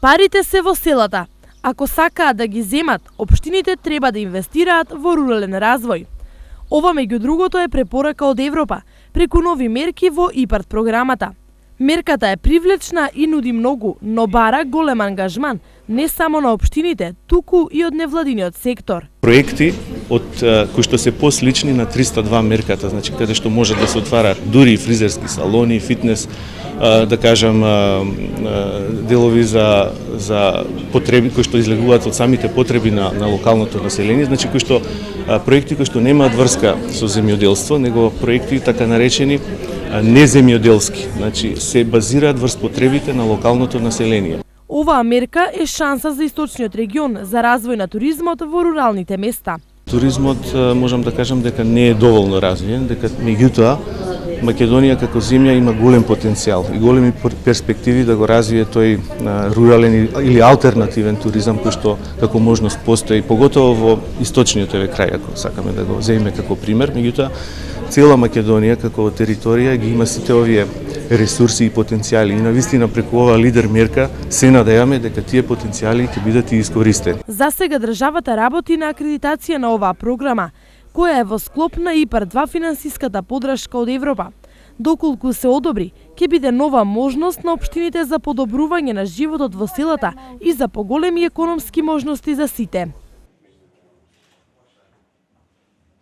Парите се во селата. Ако сакаат да ги земат, општините треба да инвестираат во рурален развој. Ова меѓу другото е препорака од Европа, преку нови мерки во ИПАРД програмата. Мерката е привлечна и нуди многу, но бара голем ангажман, не само на општините, туку и од невладиниот сектор. Проекти кои што се послични на 302 мерката, значи каде што може да се отвара дури фризерски салони, фитнес, да кажам делови за потреби кои што излегуваат од самите потреби на локалното население, значи кои што проекти кои што немаат врска со земјоделство, него проекти така наречени неземјоделски, значи се базираат врз потребите на локалното население. Оваа мерка е шанса за источниот регион за развој на туризмот во руралните места. Туризмот можам да кажам дека не е доволно развиен, дека меѓутоа Македонија како земја има голем потенцијал и големи перспективи да го развие тој рурален или алтернативен туризам кој што како можност постои, поготово во источниот крај, ако сакаме да го земеме како пример. Меѓутоа, цела Македонија како територија ги има сите овие ресурси и потенцијали и навистина преку оваа лидер мерка се надеваме дека тие потенцијали ќе бидат и искористени. За сега државата работи на акредитација на оваа програма, која е во склоп на ИПАРД 2 финансиската подршка од Европа. Доколку се одобри, ќе биде нова можност на општините за подобрување на животот во селата и за поголеми економски можности за сите.